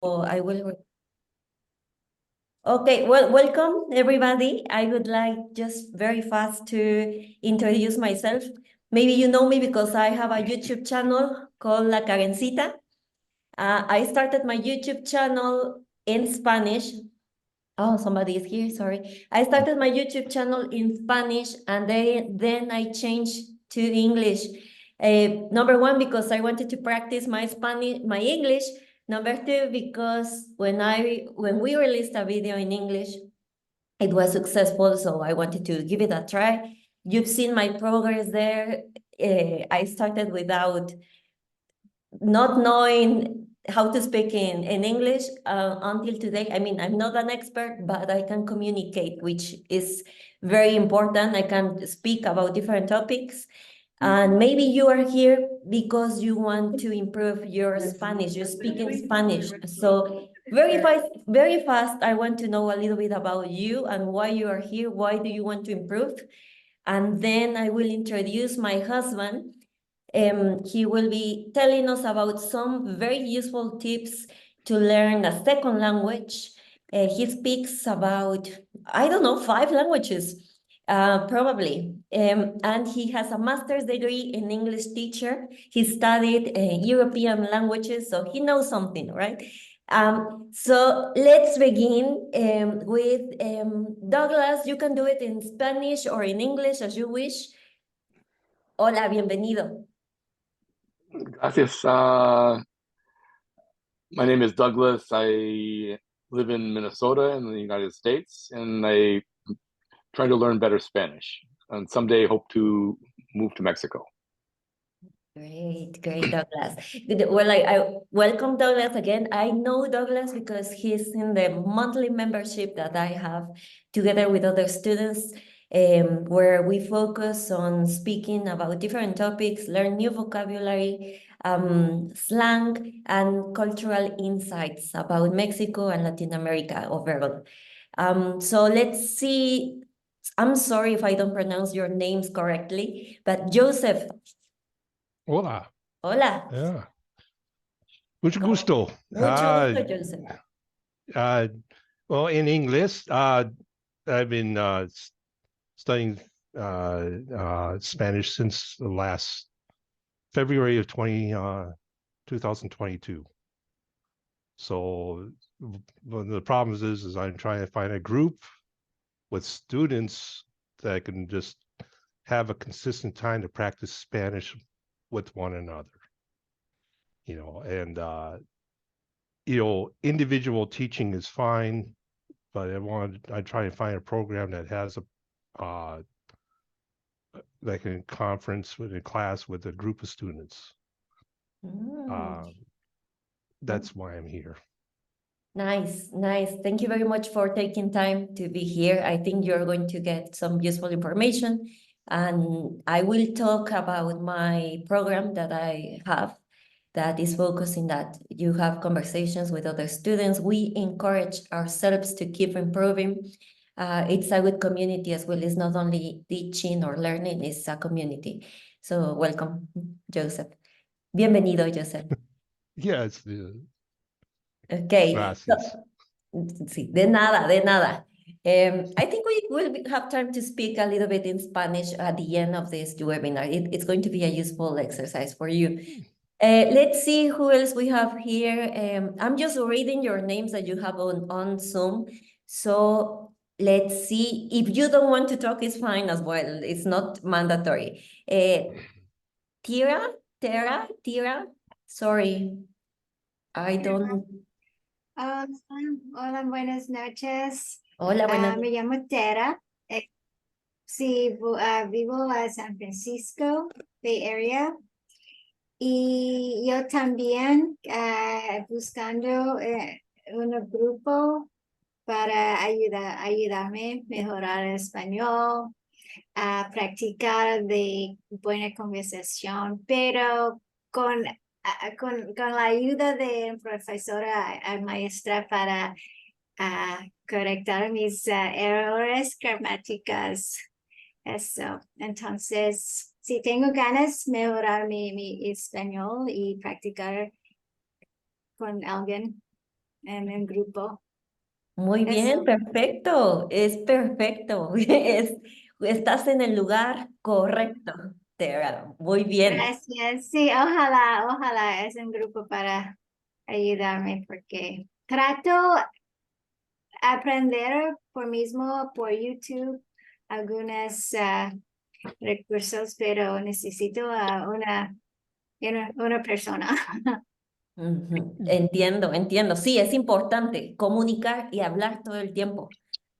I will. Okay, well, welcome everybody. I would like just very fast to introduce myself. Maybe you know me because I have a YouTube channel called La Karencita. I started my YouTube channel in Spanish. Oh, somebody is here, sorry. I started my YouTube channel in Spanish and then I changed to English. Number one, because I wanted to practice my Spanish, my English. Number two, because when we released a video in English, it was successful, so I wanted to give it a try. You've seen my progress there. I started without not knowing how to speak in English until today. I mean, I'm not an expert, but I can communicate, which is very important. I can speak about different topics. And maybe you are here because you want to improve your Spanish, you speak in Spanish. So very fast, I want to know a little bit about you and why you are here. Why do you want to improve? And then I will introduce my husband. He will be telling us about some very useful tips to learn a second language. He speaks about, I don't know, 5 languages, probably. And he has a master's degree in English teacher. He studied European languages, so he knows something, right? So let's begin with Douglas. You can do it in Spanish or in English as you wish. Hola, bienvenido. Gracias. My name is Douglas. I live in Minnesota in the United States, and I try to learn better Spanish, and someday hope to move to Mexico. Great, Douglas. Well, I welcome Douglas again. I know Douglas because he's in the monthly membership that I have together with other students, where we focus on speaking about different topics, learn new vocabulary, slang, and cultural insights about Mexico and Latin America overall. So let's see. I'm sorry if I don't pronounce your names correctly, but Joseph. Hola. Hola. Yeah. Mucho gusto. Mucho gusto, Joseph. Well, in English, I've been studying Spanish since the last February of 2022. So one of the problems is I'm trying to find a group with students that can just have a consistent time to practice Spanish with one another. And individual teaching is fine, but I try to find a program that has like a conference with a class with a group of students. That's why I'm here. Nice. Thank you very much for taking time to be here. I think you're going to get some useful information, and I will talk about my program that I have that is focusing that you have conversations with other students. We encourage ourselves to keep improving. It's a good community as well. It's not only teaching or learning, it's a community. So welcome, Joseph. Bienvenido, Joseph. Yes. Okay. Gracias. Sí, de nada. I think we will have time to speak a little bit in Spanish at the end of this webinar. It's going to be a useful exercise for you. Let's see who else we have here. I'm just reading your names that you have on Zoom. So let's see. If you don't want to talk, it's fine as well. It's not mandatory. Tira? Sorry, I don't... Hola, buenas noches. Hola, buenas Me llamo Tera. Sí, vivo en San Francisco, Bay Area. Y yo también buscando un grupo para ayudarme a mejorar el español, a practicar de buena conversación, pero con la ayuda de profesora maestra para correctar mis errores gramáticas. Eso. Entonces, si tengo ganas de mejorar mi español y practicar con alguien. en un grupo. Muy bien, Eso. perfecto, es perfecto. Estás en el lugar correcto, Tera. Muy bien. Gracias. Sí, ojalá es un grupo para ayudarme porque trato aprender por mismo por YouTube algunos recursos, pero necesito a una persona. Ujú, entiendo, entiendo. Sí, es importante comunicar y hablar todo el tiempo.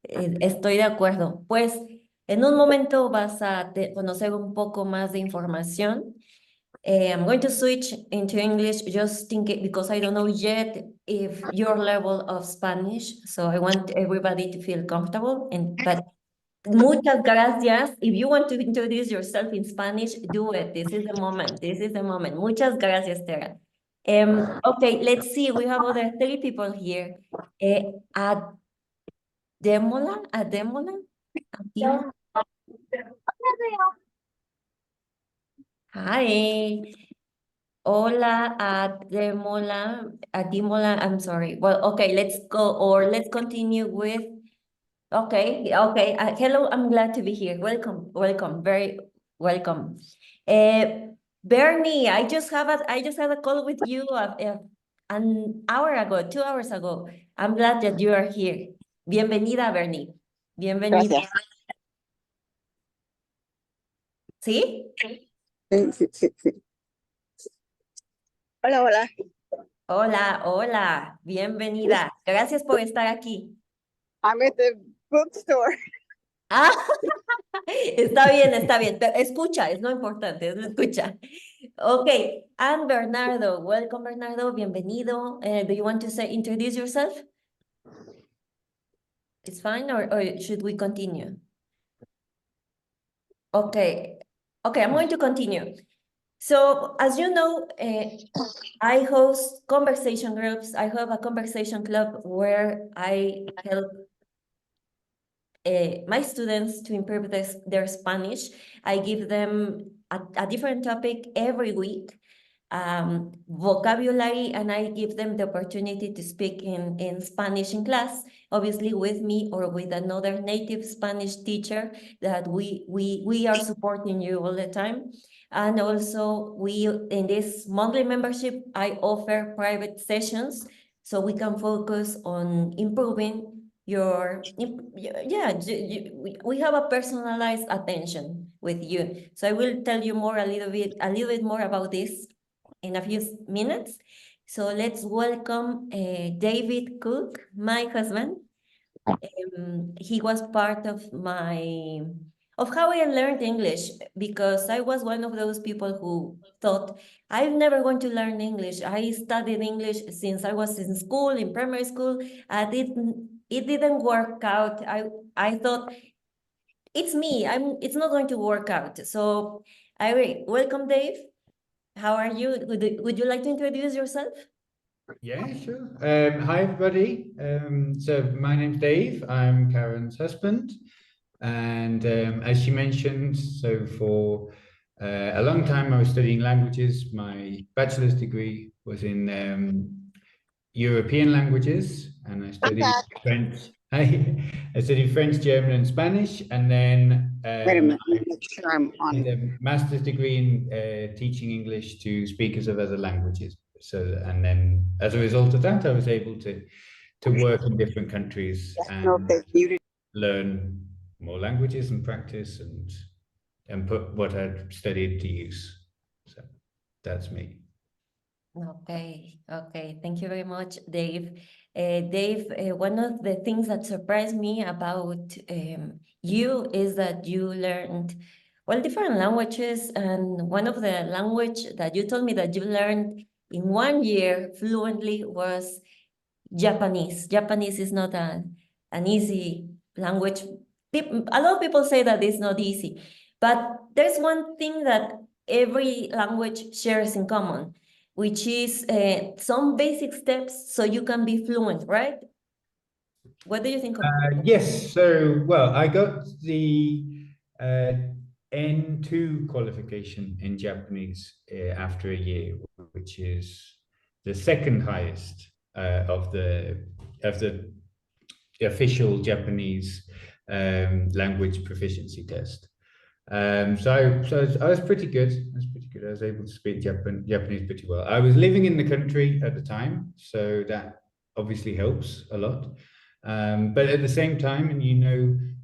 Estoy de acuerdo. Pues en un momento vas a conocer un poco más de información. I'm going to switch into English just in case, because I don't know yet if your level of Spanish. So I want everybody to feel comfortable. But muchas gracias. If you want to introduce yourself in Spanish, do it. This is the moment. This is the moment. Muchas gracias, Tera. Okay, let's see. We have other 3 people here. Ademola? Adimo? Hi. Hola, Ademola, I'm sorry. Well, okay, let's go, or let's continue with, okay, hello, I'm glad to be here. Welcome, very welcome. Bernie, I just had a call with you an hour ago, 2 hours ago. I'm glad that you are here. Bienvenida, Bernie. Bienvenida. Gracias. ¿Sí? Sí. Hola. Hola, bienvenida. Gracias por estar aquí. I'm at the bookstore. Ah, está bien, pero escucha, es lo importante, es lo escucha. Okay, and Bernardo, welcome Bernardo, bienvenido. Do you want to introduce yourself? It's fine, or should we continue? Okay, I'm going to continue. So, as you know, I host conversation groups. I have a conversation club where I help my students to improve their Spanish. I give them a different topic every week, vocabulary, and I give them the opportunity to speak in Spanish in class, obviously with me or with another native Spanish teacher that we are supporting you all the time. And also in this monthly membership, I offer private sessions so we can focus on improving we have a personalized attention with you. So I will tell you a little bit more about this in a few minutes. So let's welcome David Cook, my husband. He was part of how I learned English, because I was one of those people who thought I'm never going to learn English. I studied English since I was in school, in primary school. It didn't work out. I thought it's me. It's not going to work out. So welcome, Dave. How are you? Would you like to introduce yourself? Yeah, sure. Hi, everybody. So my name's Dave. I'm Karen's husband. And as she mentioned, so for a long time, I was studying languages. My bachelor's degree was in European languages, and I studied French. I studied French, German, and Spanish, and then Wait a minute, let me make sure I'm on. did a master's degree in teaching English to speakers of other languages. So, and then as a result of that, I was able to work in different countries and Okay, muted. learn more languages and practice and put what I'd studied to use. So that's me. Okay. Thank you very much, Dave. Dave, one of the things that surprised me about you is that you learned, well, different languages, and one of the language that you told me that you learned in 1 year fluently was Japanese. Japanese is not an easy language. A lot of people say that it's not easy, but there's one thing that every language shares in common, which is some basic steps so you can be fluent, right? What do you think of that? Yes, so, well, I got the N2 qualification in Japanese after a year, which is the second highest of the official Japanese language proficiency test. So I was pretty good. I was able to speak Japanese pretty well. I was living in the country at the time, so that obviously helps a lot. But at the same time, and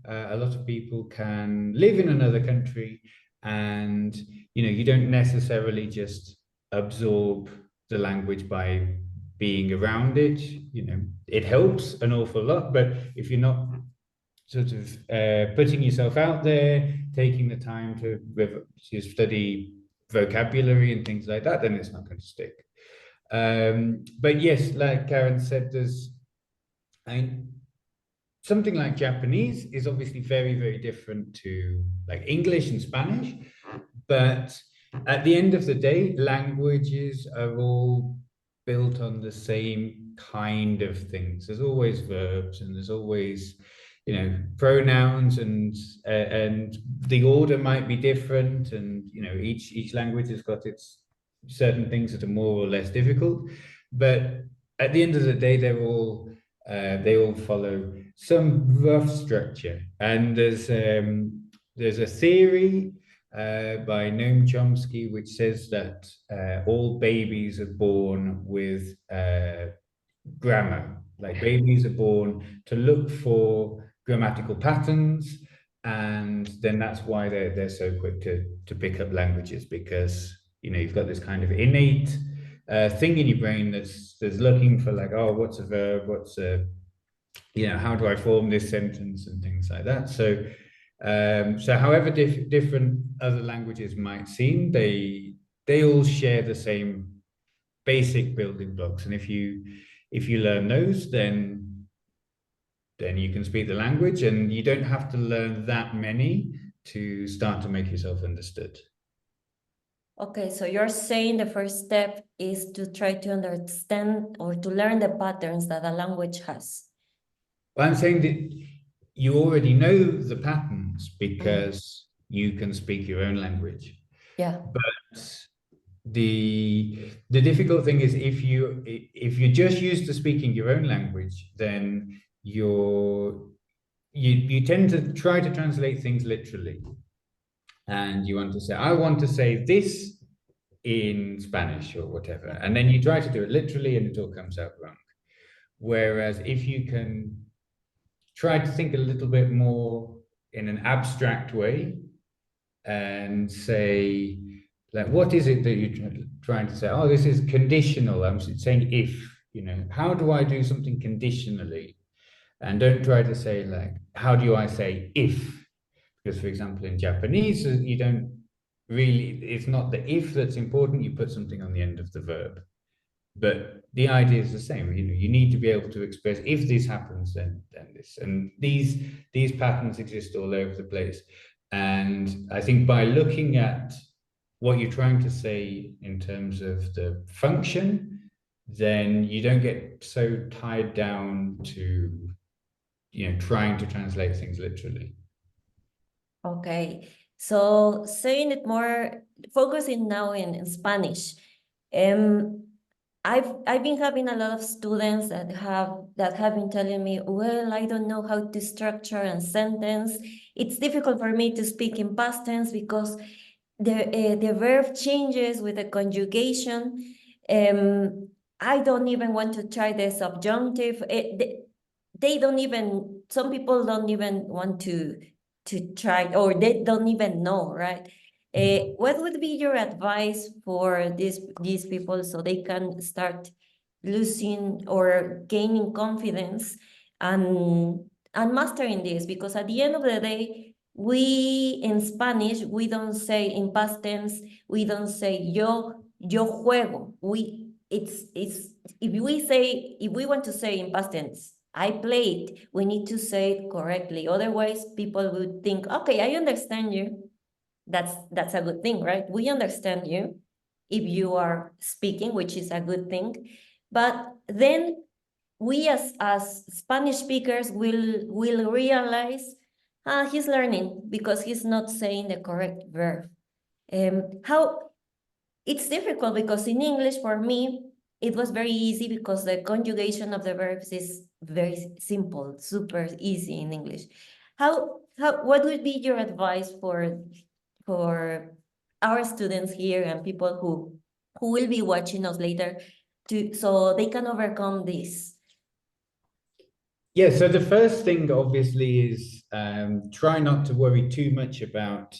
a lot of people can live in another country, and you don't necessarily just absorb the language by being around it. It helps an awful lot, but if you're not sort of putting yourself out there, taking the time to study vocabulary and things like that, then it's not going to stick. But yes, like Karen said, something like Japanese is obviously very, very different to like English and Spanish. But at the end of the day, languages are all built on the same kind of things. There's always verbs, and there's always pronouns, and the order might be different, and each language has got its certain things that are more or less difficult, but at the end of the day they all follow some rough structure. And there's a theory by Noam Chomsky which says that all babies are born with grammar. Like, babies are born to look for grammatical patterns, and then that's why they're so quick to pick up languages, because you've got this kind of innate thing in your brain that's looking for, like, oh, what's a verb, what's a how do I form this sentence, and things like that. So however different other languages might seem, they all share the same basic building blocks, and if you learn those, then you can speak the language, and you don't have to learn that many to start to make yourself understood. Okay, so you're saying the first step is to try to understand or to learn the patterns that a language has. Well, I'm saying that you already know the patterns because you can speak your own language. Yeah. But the difficult thing is if you're just used to speaking your own language, then you tend to try to translate things literally, and you want to say, I want to say this in Spanish or whatever, and then you try to do it literally and it all comes out wrong. Whereas if you can try to think a little bit more in an abstract way and say, like, what is it that you're trying to say? Oh, this is conditional. I'm saying if, how do I do something conditionally? And don't try to say, like, how do I say if? Because, for example, in Japanese, you don't really, it's not the if that's important. You put something on the end of the verb. But the idea is the same. You need to be able to express, if this happens, then this. And these patterns exist all over the place. And I think by looking at what you're trying to say in terms of the function, then you don't get so tied down to trying to translate things literally. Okay, so saying it more, focusing now in Spanish. I've been having a lot of students that have been telling me, well, I don't know how to structure a sentence. It's difficult for me to speak in past tense because the verb changes with the conjugation. I don't even want to try the subjunctive. They don't even, some people don't even want to try, or they don't even know, right? What would be your advice for these people so they can start losing or gaining confidence and mastering this? Because at the end of the day, we in Spanish, we don't say in past tense, we don't say yo juego. If we want to say in past tense, I played, we need to say it correctly. Otherwise, people would think, okay, I understand you. That's a good thing, right? We understand you if you are speaking, which is a good thing. But then we as Spanish speakers will realize, he's learning because he's not saying the correct verb. How it's difficult because in English, for me, it was very easy because the conjugation of the verbs is very simple, super easy in English. What would be your advice for our students here and people who will be watching us later so they can overcome this? Yeah, so the first thing obviously is try not to worry too much about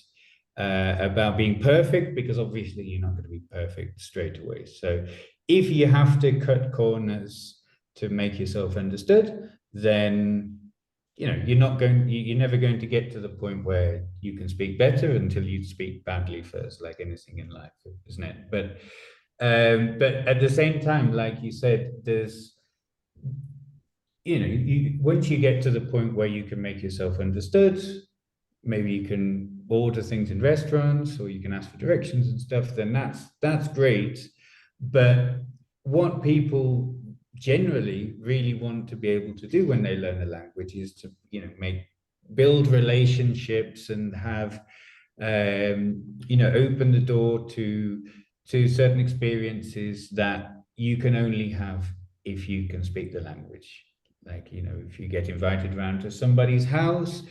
being perfect, because obviously you're not going to be perfect straight away. So if you have to cut corners to make yourself understood, then you're never going to get to the point where you can speak better until you speak badly first, like anything in life, isn't it? But at the same time, like you said, there's once you get to the point where you can make yourself understood, maybe you can order things in restaurants or you can ask for directions and stuff, then that's great. But what people generally really want to be able to do when they learn a language is to build relationships and have open the door to certain experiences that you can only have if you can speak the language. Like, if you get invited around to somebody's house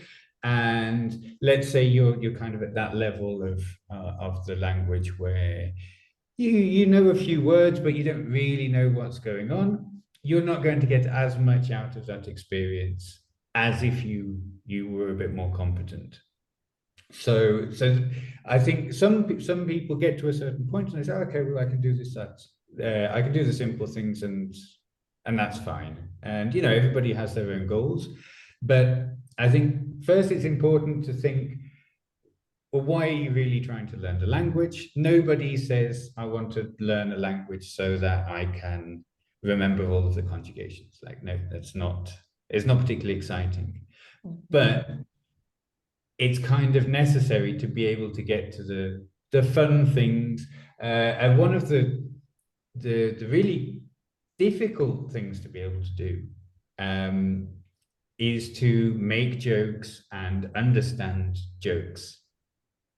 and let's say you're kind of at that level of the language where you know a few words, but you don't really know what's going on, you're not going to get as much out of that experience as if you were a bit more competent. So I think some people get to a certain point and they say, okay, well, I can do this, I can do the simple things and that's fine. And, everybody has their own goals. But I think first it's important to think, well, why are you really trying to learn the language? Nobody says, I want to learn a language so that I can remember all of the conjugations. Like, no, it's not particularly exciting. But it's kind of necessary to be able to get to the fun things. And one of the really difficult things to be able to do is to make jokes and understand jokes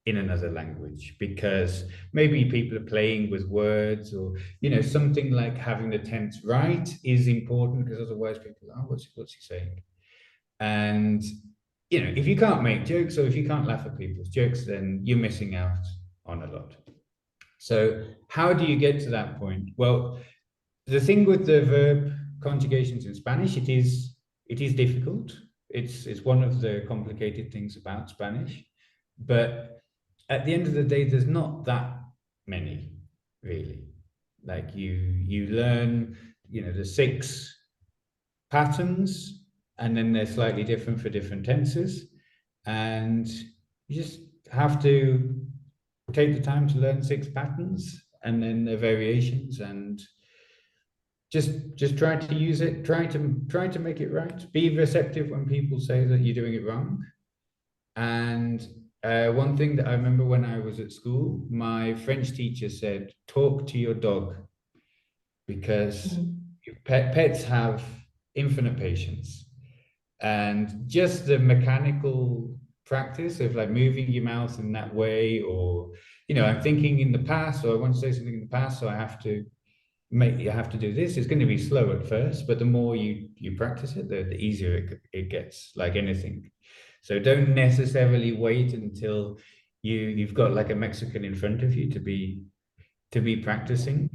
in another language, because maybe people are playing with words, or something like having the tense right is important, because otherwise people are, what's he saying? And if you can't make jokes, or if you can't laugh at people's jokes, then you're missing out on a lot. So how do you get to that point? Well, the thing with the verb conjugations in Spanish, it is difficult. It's one of the complicated things about Spanish. But at the end of the day, there's not that many, really. Like you learn, the 6 patterns, and then they're slightly different for different tenses. And you just have to take the time to learn 6 patterns and then their variations, and just try to use it, try to make it right. Be receptive when people say that you're doing it wrong. And one thing that I remember when I was at school, my French teacher said, talk to your dog, because pets have infinite patience. And just the mechanical practice of like moving your mouth in that way, or, I'm thinking in the past, or I want to say something in the past, so I have to do this. It's going to be slow at first, but the more you practice it, the easier it gets, like anything. So don't necessarily wait until you've got like a Mexican in front of you to be practicing.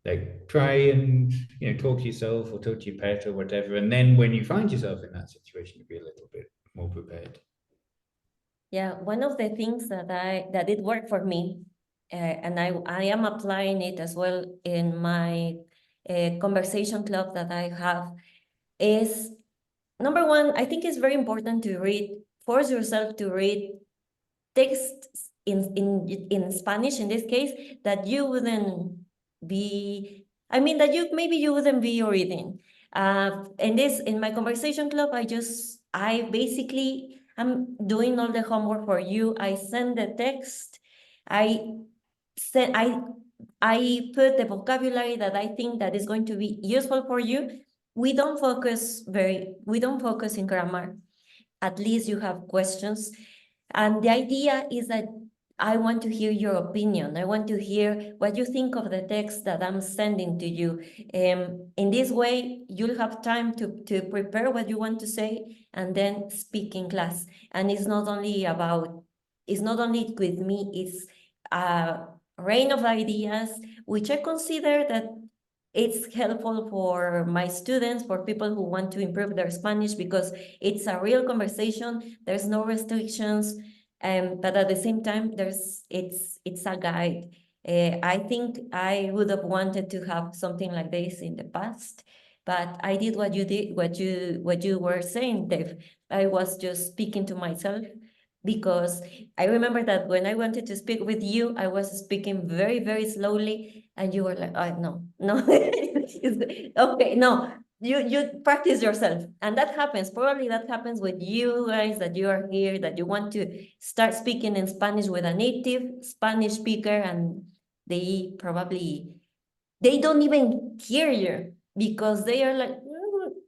Like, try and talk to yourself or talk to your pet or whatever, and then when you find yourself in that situation, you'll be a little bit more prepared. Yeah, one of the things that did work for me, and I am applying it as well in my conversation club that I have, is number one, I think it's very important to force yourself to read texts in Spanish, in this case, that you wouldn't be, that you wouldn't be reading. In my conversation club, I'm doing all the homework for you. I send the text. I put the vocabulary that I think that is going to be useful for you. We don't focus in grammar. At least you have questions. And the idea is that I want to hear your opinion. I want to hear what you think of the text that I'm sending to you. In this way, you'll have time to prepare what you want to say and then speak in class. And it's not only with me, it's a rain of ideas, which I consider that it's helpful for my students, for people who want to improve their Spanish, because it's a real conversation. There's no restrictions. But at the same time, it's a guide. I think I would have wanted to have something like this in the past, but I did what you did, what you were saying, Dave. I was just speaking to myself, because I remember that when I wanted to speak with you, I was speaking very, very slowly, and you were like, oh, no, okay, no, you practice yourself, and that happens. Probably that happens with you guys, that you are here, that you want to start speaking in Spanish with a native Spanish speaker, and they don't even hear you, because they are like,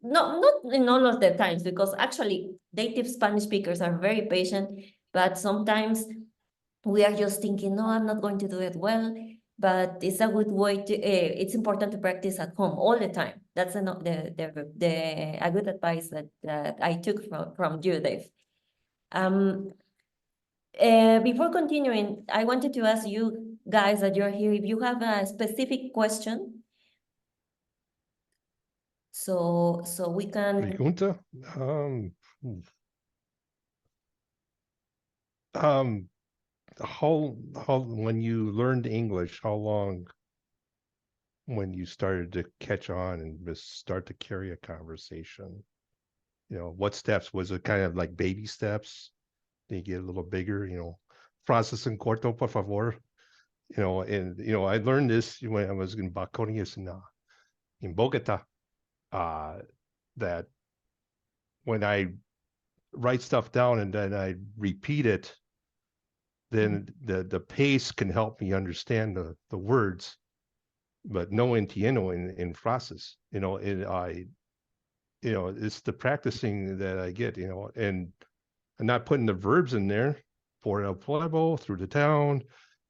no, not in all of the times, because actually native Spanish speakers are very patient, but sometimes we are just thinking, no, I'm not going to do it well. But it's a good way to, it's important to practice at home all the time. That's a good advice that I took from you, Dave. Before continuing, I wanted to ask you guys that you're here, if you have a specific question, so we can. Pregunta? How when you learned English, how long when you started to catch on and just start to carry a conversation? You know, what steps? Was it kind of like baby steps? Then you get a little bigger, you know, frases en corto, por favor. You know, and I learned this when I was in Baconius in Bogota, that when I write stuff down and then I repeat it, then the pace can help me understand the words, but no entiendo in frases, it's the practicing that I get, and I'm not putting the verbs in there. For el pueblo, through the town.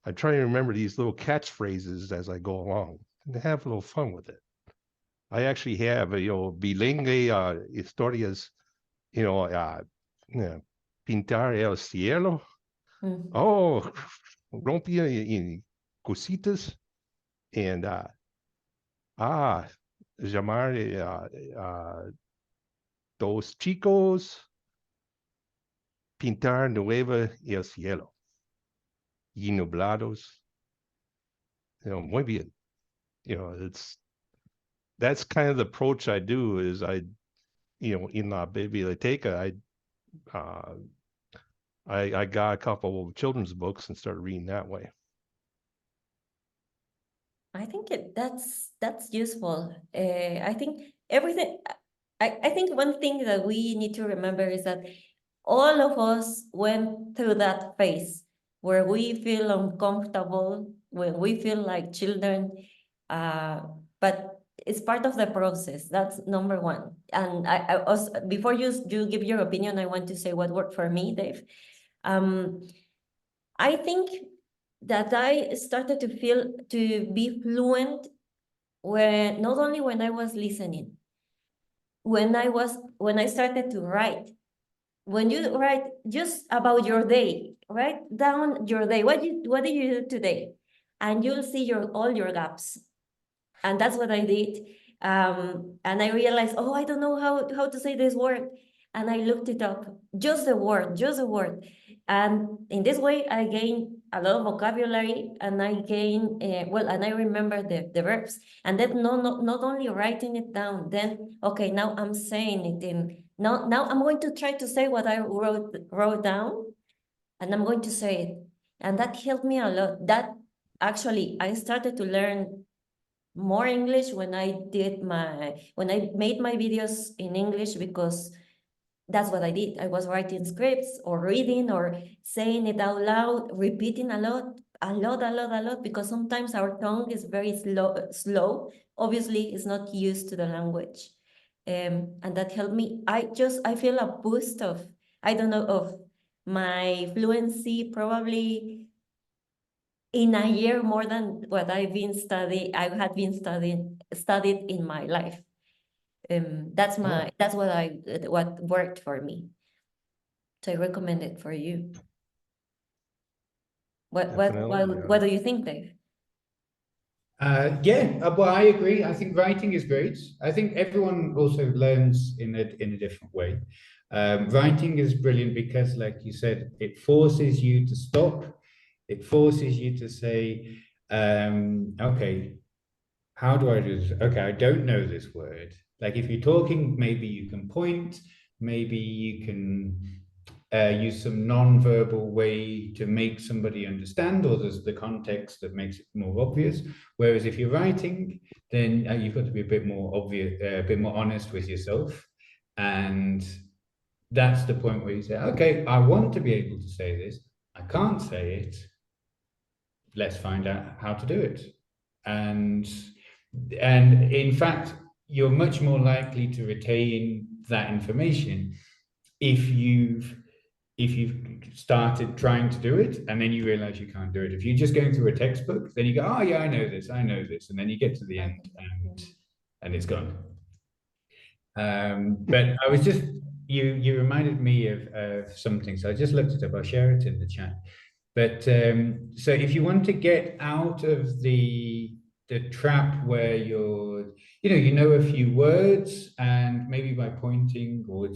I try to remember these little catchphrases as I go along and have a little fun with it. I actually have, bilingue historias, pintar el cielo. Oh, rompía en cositas, and llamar dos chicos, pintar nueva el cielo, y nublados. Muy bien. That's kind of the approach I do. Is in la biblioteca, I got a couple of children's books and started reading that way. I think that's useful. I think everything. I think one thing that we need to remember is that all of us went through that phase where we feel uncomfortable, when we feel like children, but it's part of the process. That's number one. And I also, before you give your opinion, I want to say what worked for me, Dave. I think that I started to be fluent not only when I was listening, when I started to write. When you write just about your day, write down your day. What did you do today? And you'll see all your gaps. And that's what I did. And I realized, oh, I don't know how to say this word. And I looked it up, just the word. And in this way, I gained a lot of vocabulary, and I gained, and I remember the verbs. And then not only writing it down, then, okay, now I'm saying it now I'm going to try to say what I wrote down, and I'm going to say it. And that helped me a lot. That actually, I started to learn more English when I made my videos in English, because that's what I did. I was writing scripts or reading or saying it out loud, repeating a lot, because sometimes our tongue is very slow. Obviously, it's not used to the language. And that helped me. I feel a boost of my fluency, probably in a year more than what I had been studied in my life. That's what worked for me. So I recommend it for you. Definitely, What do you think, Dave? Well, I agree. I think writing is great. I think everyone also learns in a different way. Writing is brilliant because, like you said, it forces you to stop. It forces you to say, okay, how do I do this? Okay, I don't know this word. Like if you're talking, maybe you can point, maybe you can use some non-verbal way to make somebody understand, or there's the context that makes it more obvious. Whereas if you're writing, then you've got to be a bit more obvious, a bit more honest with yourself. And that's the point where you say, okay, I want to be able to say this. I can't say it. Let's find out how to do it. And in fact, you're much more likely to retain that information if you've started trying to do it and then you realize you can't do it. If you're just going through a textbook, then you go, oh yeah, I know this, and then you get to the end and it's gone. But I was just, you reminded me of something, so I just looked it up. I'll share it in the chat. But so if you want to get out of the trap where you know a few words, and maybe by pointing or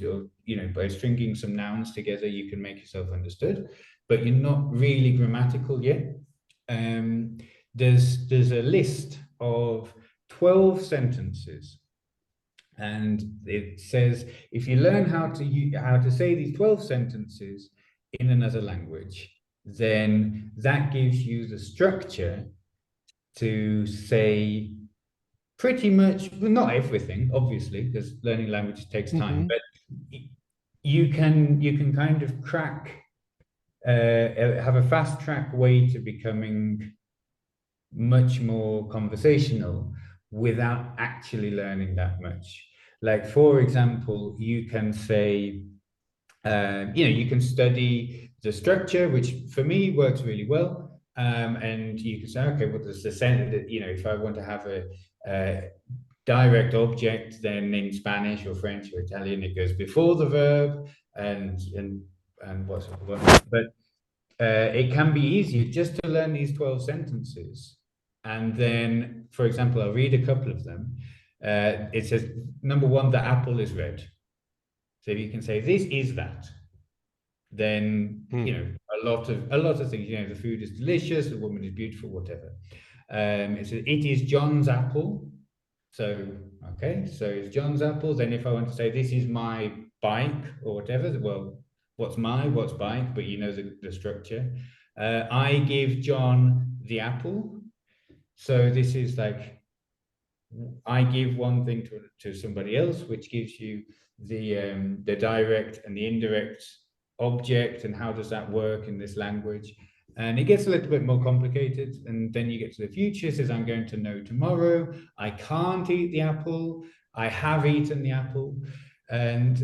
by stringing some nouns together, you can make yourself understood, but you're not really grammatical yet. There's a list of 12 sentences, and it says if you learn how to say these 12 sentences in another language, then that gives you the structure to say pretty much, well, not everything, obviously, because learning languages takes time, but you can kind of crack, have a fast track way to becoming much more conversational without actually learning that much. Like, for example, you can say, you can study the structure, which for me works really well. And you can say, okay, what does the sentence, if I want to have a direct object, then in Spanish or French or Italian, it goes before the verb and what's the word? But it can be easier just to learn these 12 sentences. And then, for example, I'll read a couple of them. It says, number one, the apple is red. So if you can say, this is that, then a lot of things, the food is delicious, the woman is beautiful, whatever. It says, it is John's apple. So okay, so it's John's apple. Then if I want to say, this is my bike or whatever, well, what's bike, but the structure. I give John the apple. So this is like, I give one thing to somebody else, which gives you the direct and the indirect object, and how does that work in this language. And it gets a little bit more complicated, and then you get to the future. It says, I'm going to know tomorrow. I can't eat the apple. I have eaten the apple. And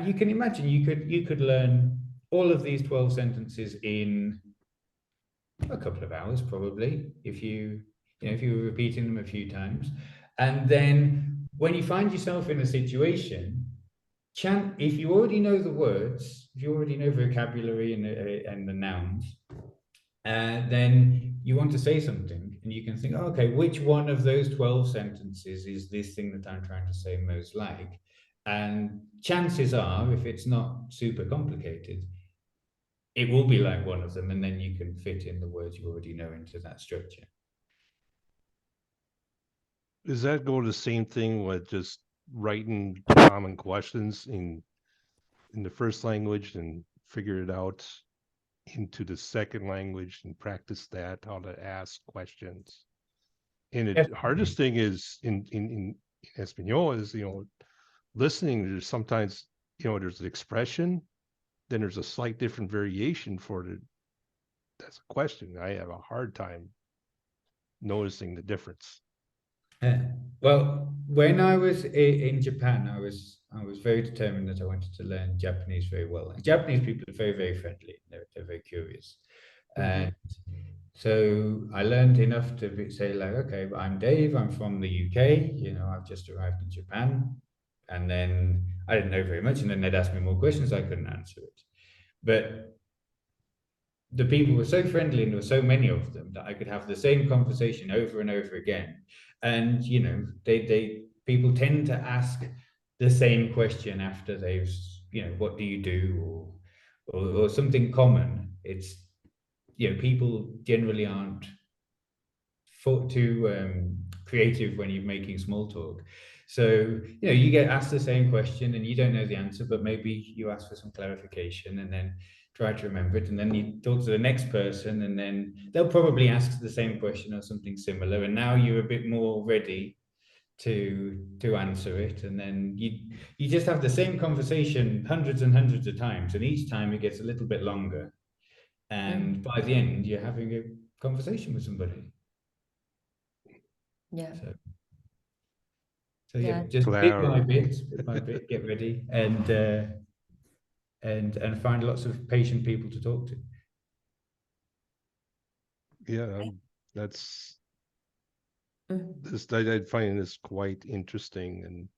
you can imagine you could learn all of these 12 sentences in a couple of hours, probably, if you were repeating them a few times. And then when you find yourself in a situation, if you already know the words, if you already know vocabulary and the nouns, then you want to say something, and you can think, oh, okay, which one of those 12 sentences is this thing that I'm trying to say most like? And chances are, if it's not super complicated, it will be like one of them, and then you can fit in the words you already know into that structure. Does that go the same thing with just writing common questions in the first language and figure it out into the second language and practice that, how to ask questions? And the hardest thing is in Espanol is, listening. There's sometimes, there's an expression, then there's a slight different variation for it. That's a question. I have a hard time noticing the difference. Well, when I was in Japan, I was very determined that I wanted to learn Japanese very well. And Japanese people are very, very friendly. They're very curious. And So I learned enough to say like, okay, but I'm Dave, I'm from the UK, you know, I've just arrived in Japan. And then I didn't know very much, and then they'd ask me more questions, I couldn't answer it. But the people were so friendly, and there were so many of them, that I could have the same conversation over and over again. And you know, people tend to ask the same question after they've, you know, what do you do, or something common. It's, you know, people generally aren't too creative when you're making small talk. So, you know, you get asked the same question and you don't know the answer, but maybe you ask for some clarification and then try to remember it. And then you talk to the next person, and then they'll probably ask the same question or something similar. And now you're a bit more ready to answer it. And then you just have the same conversation hundreds and hundreds of times. And each time it gets a little bit longer. And by the end, you're having a conversation with somebody. Yeah. So yeah, Yeah. just bit by bit, get ready, and find lots of patient people to talk to. Yeah, that's Mm. I find this quite interesting, and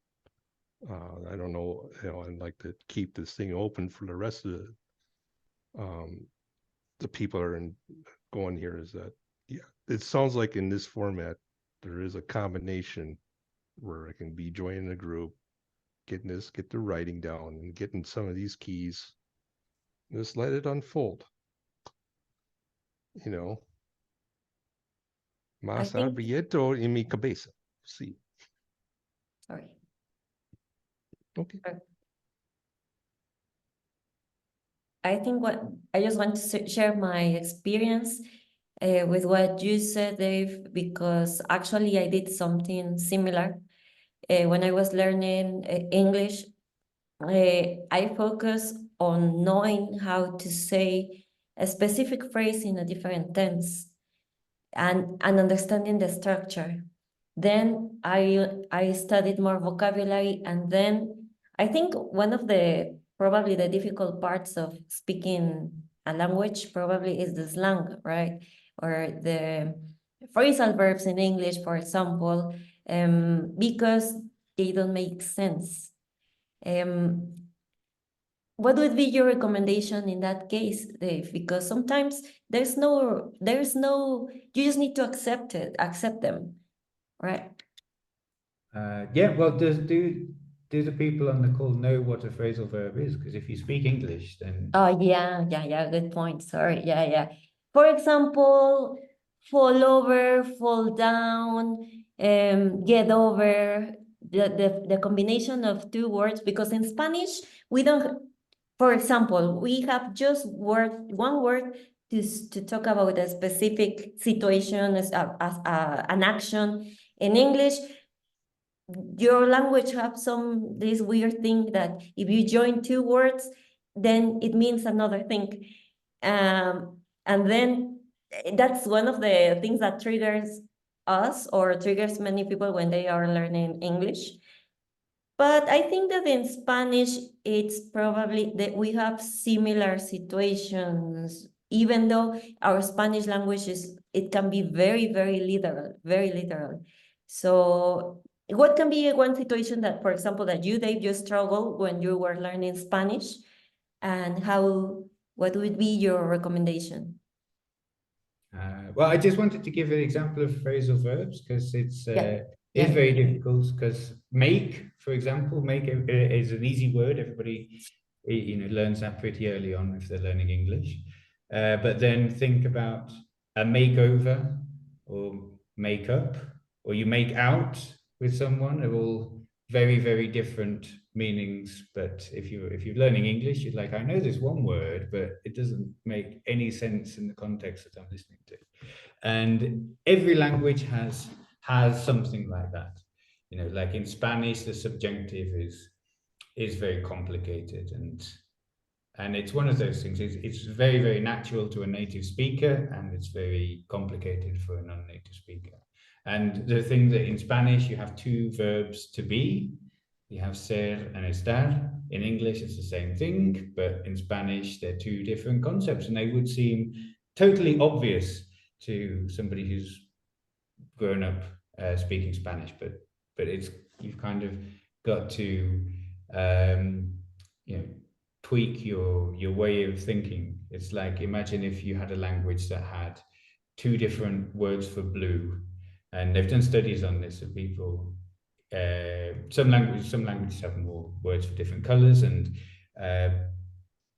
I don't know, you know, I'd like to keep this thing open for the rest of the people are going here. Is that, yeah, it sounds like in this format there is a combination where I can be joining a group, get the writing down, and getting some of these keys, just let it unfold, you know. Más think- abierto en mi cabeza. Sí. Sorry. Okay. I think I just want to share my experience with what you said, Dave, because actually I did something similar. When I was learning English, I focus on knowing how to say a specific phrase in a different tense, and understanding the structure. Then I studied more vocabulary, and then I think one of the probably the difficult parts of speaking a language probably is the slang, right? Or the phrasal verbs in English, for example, because they don't make sense. What would be your recommendation in that case, Dave? Because sometimes there's no, you just need to accept them, right? Yeah, well, do the people on the call know what a phrasal verb is? Because if you speak English, then Oh, yeah, good point. Sorry, yeah. For example, fall over, fall down, get over, the combination of two words, because in Spanish, we don't, for example, we have just one word to talk about a specific situation as an action. In English, your language have this weird thing that if you join two words, then it means another thing. And then that's one of the things that triggers us or triggers many people when they are learning English. But I think that in Spanish, it's probably that we have similar situations, even though our Spanish language it can be very, very literal. So what can be one situation that, for example, that you, Dave, you struggled when you were learning Spanish, and what would be your recommendation? well, I just wanted to give an example of phrasal verbs because it's very difficult. Because make, for example, make is an easy word. Everybody, you know, learns that pretty early on if they're learning English. But then think about a makeover or make up, or you make out with someone. They're all very, very different meanings. But if you're learning English, you're like, I know there's one word, but it doesn't make any sense in the context that I'm listening to. And every language has something like that. You know, like in Spanish, the subjunctive is very complicated, and it's one of those things. It's very, very natural to a native speaker, and it's very complicated for a non-native speaker. And the thing that in Spanish you have two verbs to be. You have ser and estar. In English, it's the same thing, but in Spanish, they're two different concepts, and they would seem totally obvious to somebody who's grown up speaking Spanish, but it's, you've kind of got to you know, tweak your way of thinking. It's like, imagine if you had a language that had 2 different words for blue, and they've done studies on this of people. Some languages have more words for different colors, and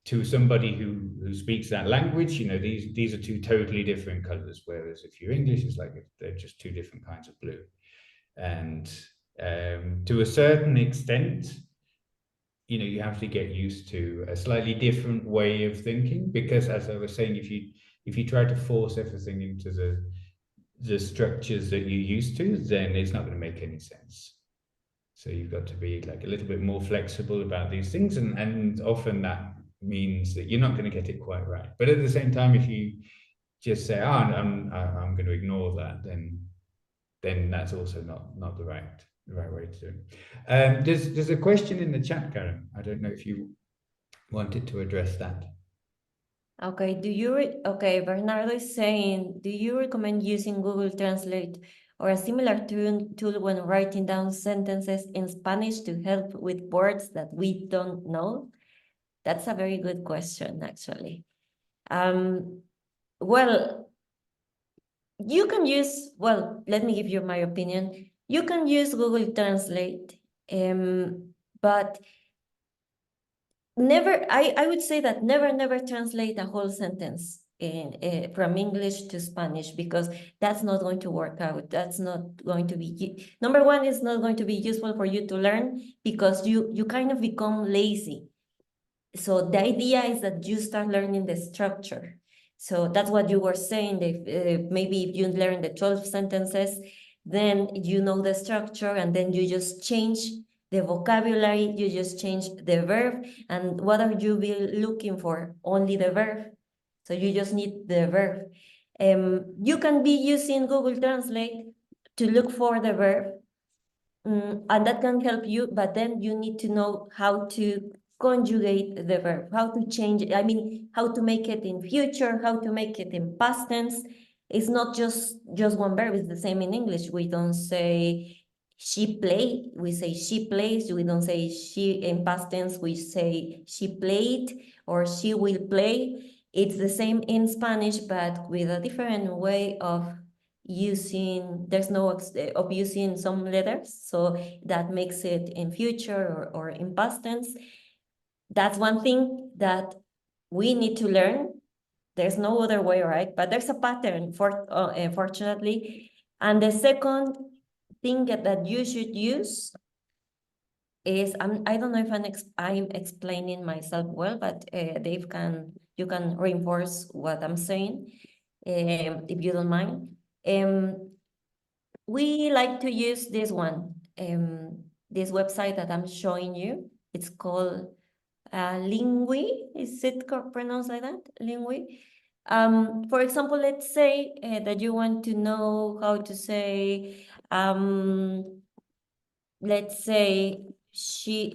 to somebody who speaks that language, you know, these are 2 totally different colors. Whereas if you're English, it's like they're just 2 different kinds of blue. And to a certain extent, you know, you have to get used to a slightly different way of thinking, because as I was saying, if you try to force everything into the structures that you're used to, then it's not going to make any sense. So you've got to be like a little bit more flexible about these things, and often that means that you're not going to get it quite right. But at the same time, if you just say, "Oh, I'm going to ignore that," then that's also not the right way to do it. There's a question in the chat, Karen. I don't know if you wanted to address that. Okay, Bernardo is saying, do you recommend using Google Translate or a similar tool when writing down sentences in Spanish to help with words that we don't know? That's a very good question, actually. Well, you can use, well, let me give you my opinion. You can use Google Translate, but never, I would say that never translate a whole sentence from English to Spanish, because that's not going to work out. That's not going to be, number one, it's not going to be useful for you to learn, because you kind of become lazy. So the idea is that you start learning the structure. So that's what you were saying, that maybe if you learn the 12 sentences, then you know the structure, and then you just change the vocabulary, you just change the verb, and what are you looking for? Only the verb. So you just need the verb. You can be using Google Translate to look for the verb, and that can help you, but then you need to know how to conjugate the verb, how to change it. I mean, how to make it in future, how to make it in past tense. It's not just one verb. It's the same in English. We don't say she played, we say she plays. We don't say she in past tense, we say she played or she will play. It's the same in Spanish, but with a different way of using, there's no of using some letters, so that makes it in future or in past tense. That's one thing that we need to learn. There's no other way, right? But there's a pattern, fortunately. And the second thing that you should use is, I don't know if I'm explaining myself well, but Dave, you can reinforce what I'm saying, if you don't mind. We like to use this one, this website that I'm showing you. It's called Lingui. Is it pronounced like that? Lingui. For example, let's say that you want to know how to say, let's say she,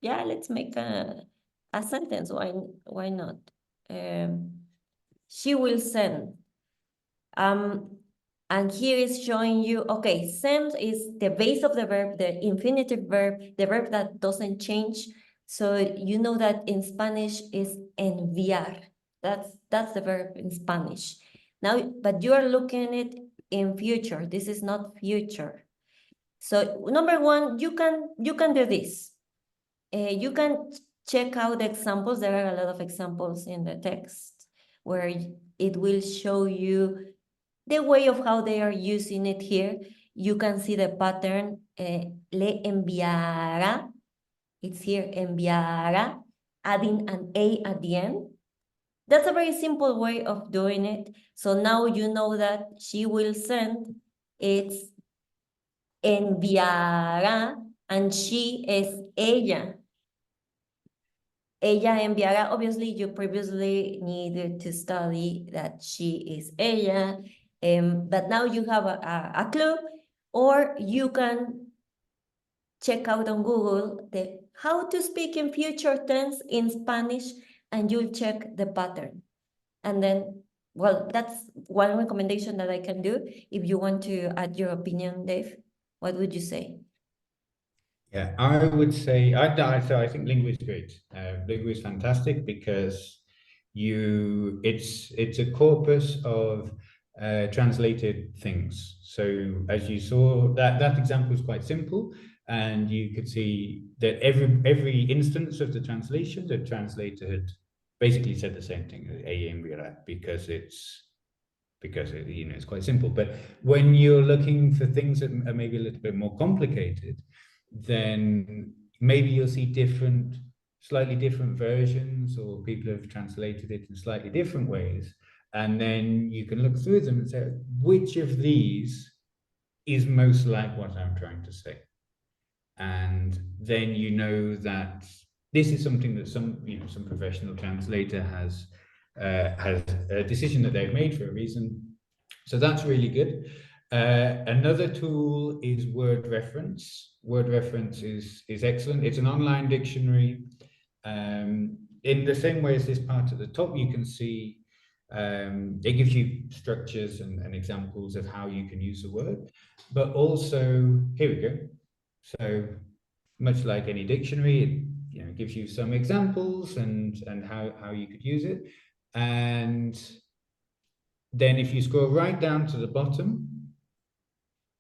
yeah, let's make a sentence. Why not? She will send. And here is showing you, okay, send is the base of the verb, the infinitive verb, the verb that doesn't change. So you know that in Spanish is enviar. That's the verb in Spanish. Now, but you are looking at it in future. This is not future. So number one, you can do this. You can check out the examples. There are a lot of examples in the text where it will show you the way of how they are using it here. You can see the pattern, le enviará. It's here, enviará, adding an A at the end. That's a very simple way of doing it. So now you know that she will send, it's enviará, and she is ella. Ella enviará. Obviously, you previously needed to study that she is ella, but now you have a clue, or you can check out on Google the how to speak in future tense in Spanish, and you'll check the pattern. And then well, that's one recommendation that I can do. If you want to add your opinion, Dave, what would you say? Yeah, I would say I think Lingua is great. Lingua is fantastic because it's a corpus of translated things. So as you saw, that example is quite simple, and you could see that every instance of the translation, the translator had basically said the same thing, because it's quite simple. But when you're looking for things that are maybe a little bit more complicated, then maybe you'll see slightly different versions, or people have translated it in slightly different ways. And then you can look through them and say, which of these is most like what I'm trying to say? And then you know that this is something that some professional translator has a decision that they've made for a reason. So that's really good. Another tool is Word Reference. Word Reference is excellent. It's an online dictionary. In the same way as this part at the top, you can see it gives you structures and examples of how you can use the word. But also, here we go. So much like any dictionary, it gives you some examples and how you could use it. And then if you scroll right down to the bottom,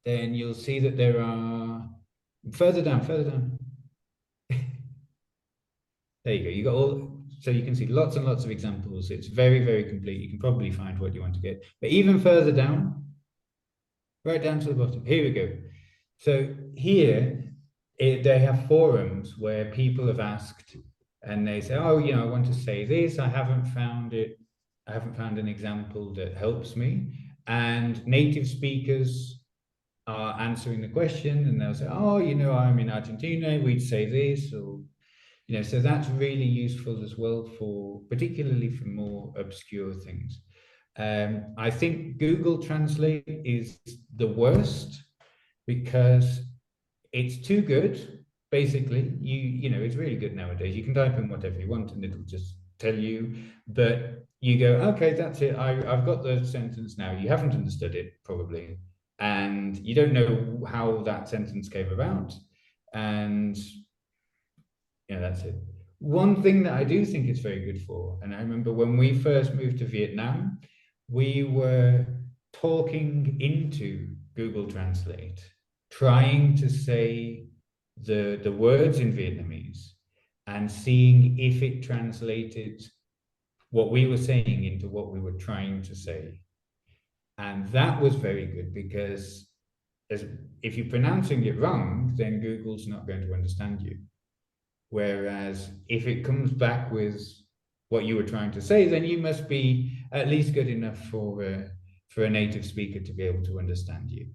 then you'll see that there are further down. There you go. You got so you can see lots and lots of examples. It's very, very complete. You can probably find what you want to get. But even further down, right down to the bottom, here we go. So here, they have forums where people have asked, and they say, oh, I want to say this. I haven't found it. I haven't found an example that helps me. And native speakers are answering the question, and they'll say, oh, I'm in Argentina, we'd say this, or, so that's really useful as well, particularly for more obscure things. I think Google Translate is the worst because it's too good. Basically, it's really good nowadays. You can type in whatever you want and it'll just tell you, but you go, okay, that's it. I've got the sentence now. You haven't understood it probably, and you don't know how that sentence came about. And that's it. One thing that I do think it's very good for, and I remember when we first moved to Vietnam, we were talking into Google Translate, trying to say the words in Vietnamese and seeing if it translated what we were saying into what we were trying to say. And that was very good because if you're pronouncing it wrong, then Google's not going to understand you. Whereas if it comes back with what you were trying to say, then you must be at least good enough for a native speaker to be able to understand you.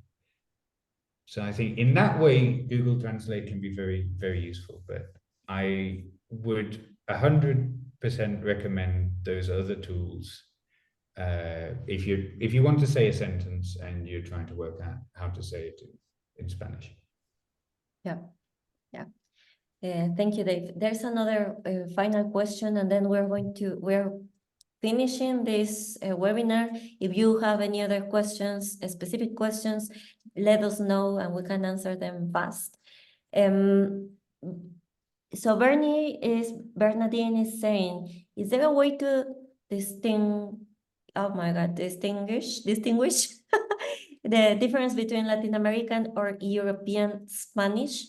So I think in that way, Google Translate can be very, very useful. But I would 100% recommend those other tools if you want to say a sentence and you're trying to work out how to say it in Spanish. Yeah. Thank you, Dave. There's another final question, and then we're finishing this webinar. If you have any other questions, specific questions, let us know and we can answer them fast. So Bernadine is saying, is there a way to distinguish the difference between Latin American or European Spanish?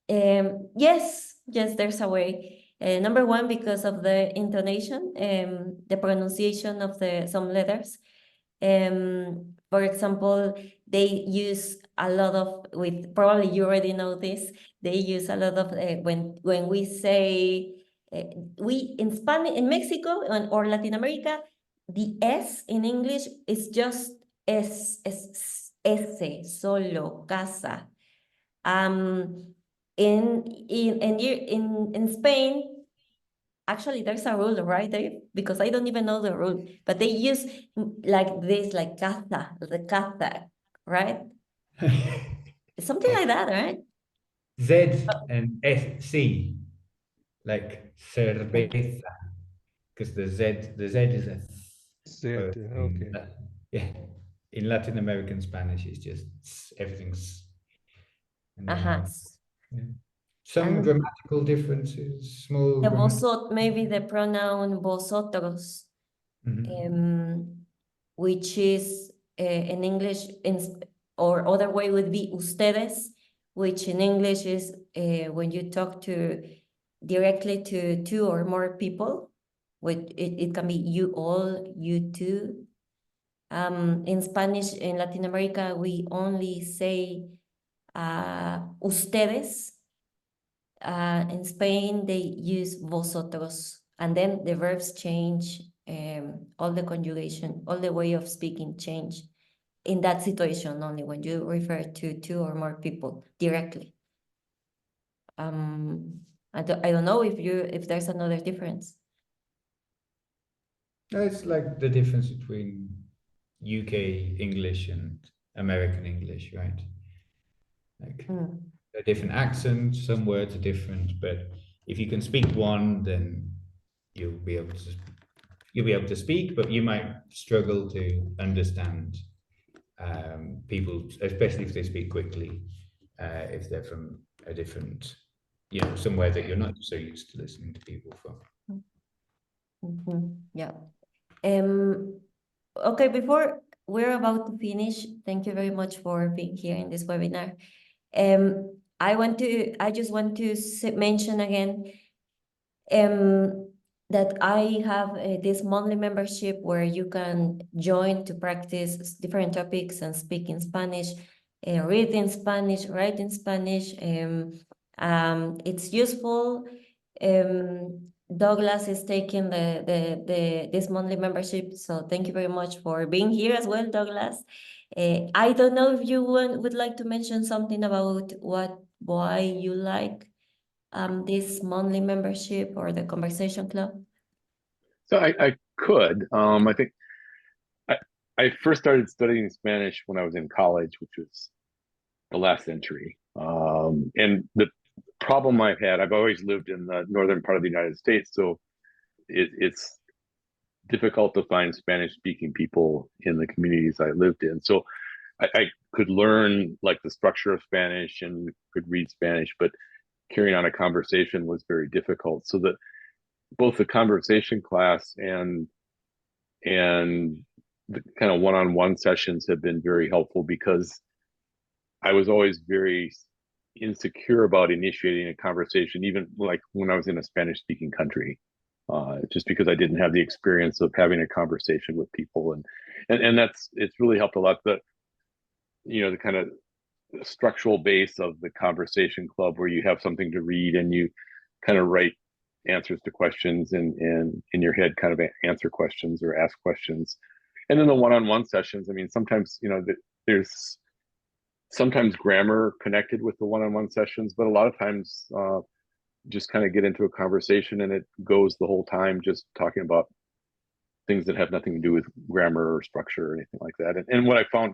Yes, there's a way. Number one, because of the intonation, the pronunciation of some letters. For example, they use a lot of, probably you already know this, they use a lot of, when we say, in Spanish, in Mexico or Latin America, the S in English is just S, solo, casa. In Spain, actually, there's a rule, right, Dave? Because I don't even know the rule, but they use like this, like the casa, right? Something like that, right? Z and C, like cerveza, because the Z is a That's it. But Okay. yeah, in Latin American Spanish, it's just everything's. And then, Ajá. yeah. Some And grammatical differences, small. the maybe the pronoun vosotros, Mhm. which is in English, or other way would be ustedes, which in English is when you talk directly to two or more people. It can be you all, you two. In Spanish, in Latin America, we only say ustedes. In Spain, they use vosotros, and then the verbs change, all the conjugation, all the way of speaking change in that situation only when you refer to two or more people directly. I don't know if there's another difference. It's like the difference between UK English and American English, right? Like a different accent, some words are different, but if you can speak one, then you'll be able to speak, but you might struggle to understand people, especially if they speak quickly, if they're from a different, somewhere that you're not so used to listening to people from. Yeah. Okay, before we're about to finish, thank you very much for being here in this webinar. I just want to mention again that I have this monthly membership where you can join to practice different topics and speak in Spanish, read in Spanish, write in Spanish. It's useful. Douglas is taking this monthly membership, so thank you very much for being here as well, Douglas. I don't know if you would like to mention something about why you like this monthly membership or the conversation club. So I could. I think I first started studying Spanish when I was in college, which was the last century. And the problem I've always lived in the northern part of the United States, so it's difficult to find Spanish-speaking people in the communities I lived in. So I could learn like the structure of Spanish and could read Spanish, but carrying on a conversation was very difficult. So that both the conversation class and the kind of one-on-one sessions have been very helpful, because I was always very insecure about initiating a conversation, even like when I was in a Spanish-speaking country, just because I didn't have the experience of having a conversation with people, and it's really helped a lot. The kind of structural base of the conversation club, where you have something to read and you kind of write answers to questions and in your head kind of answer questions or ask questions. And then the one-on-one sessions, I mean, sometimes there's sometimes grammar connected with the one-on-one sessions, but a lot of times just kind of get into a conversation and it goes the whole time just talking about things that have nothing to do with grammar or structure or anything like that. And what I found,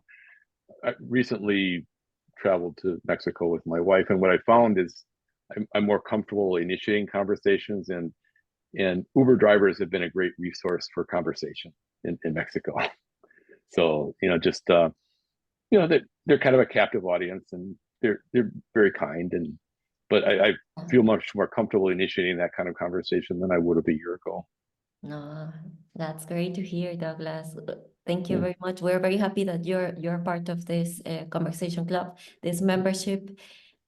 I recently traveled to Mexico with my wife, and what I found is I'm more comfortable initiating conversations, and Uber drivers have been a great resource for conversation in Mexico. So they're kind of a captive audience, and they're very kind, but I feel much more comfortable initiating that kind of conversation than I would have a year ago. No, that's great to hear, Douglas. Thank you Yeah. very much. We're very happy that you're part of this conversation club, this membership,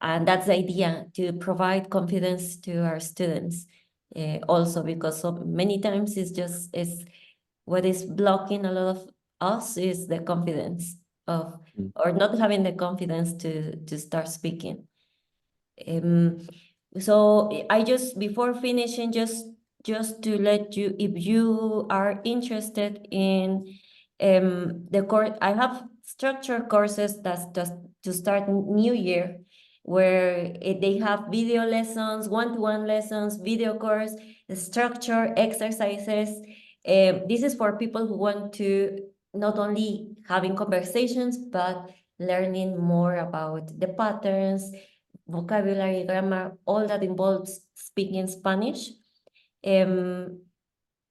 and that's the idea, to provide confidence to our students. Also, because so many times it's what is blocking a lot of us is the confidence of, or not having the confidence to start speaking. So I just, before finishing, just to let you, if you are interested in the course, I have structured courses that's just to start new year, where they have video lessons, one-to-one lessons, video course, structure, exercises. This is for people who want to not only having conversations, but learning more about the patterns, vocabulary, grammar, all that involves speaking Spanish.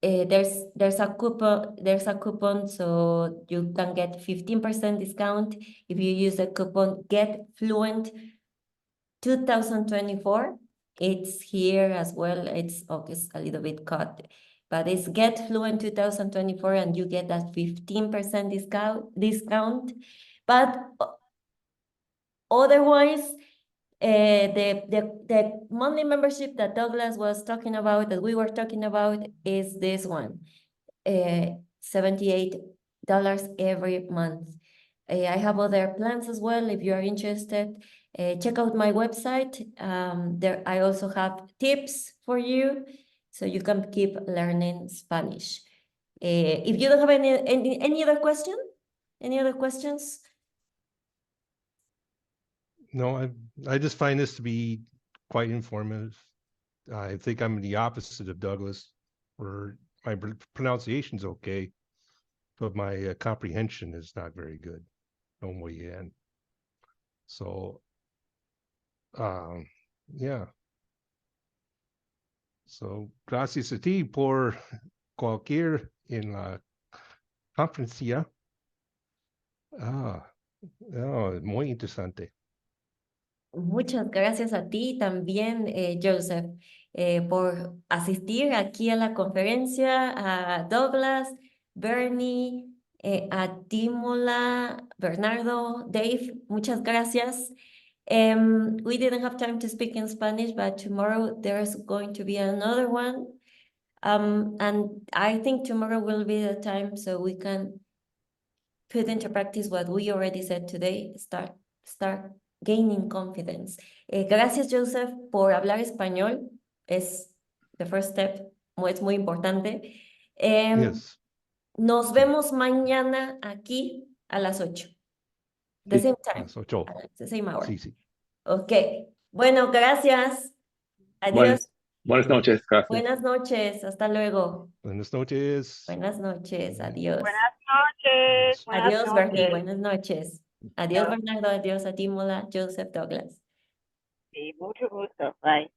there's a coupon so you can get 15% discount if you use the coupon Get Fluent 2024. It's here as well. It's a little bit cut, but it's Get Fluent 2024, and you get that 15% discount. But otherwise, the monthly membership that Douglas was talking about, that we were talking about, is this one, $78 every month. I have other plans as well. If you are interested, check out my website. There I also have tips for you, so you can keep learning Spanish. If you don't have any other question, any other questions? No, I just find this to be quite informative. I think I'm the opposite of Douglas, where my pronunciation's okay, but my comprehension is not very good. No muy bien. So, yeah. So, gracias a ti por cualquier en la conferencia. Muy interesante. Muchas gracias a ti también, Joseph, por asistir aquí a la conferencia, a Douglas, Bernie, a Timola, Bernardo, Dave, muchas gracias. We didn't have time to speak in Spanish, but tomorrow there's going to be another one. And I think tomorrow will be the time so we can put into practice what we already said today, start gaining confidence. Gracias, Joseph, por hablar español. Es the first step, es muy importante. Yes. Nos vemos mañana aquí a las 8. The same time. Las 8. The same hour. Sí, sí. Ok. Bueno, gracias. Adiós. Buenas noches. Gracias. Buenas noches. Hasta luego. Buenas noches. Buenas noches. Adiós. Buenas noches. Buenas Adiós, Bernie. noches. Buenas noches. Adiós, Bernardo. Adiós, Atímola, Joseph, Douglas. Sí, mucho gusto. Bye.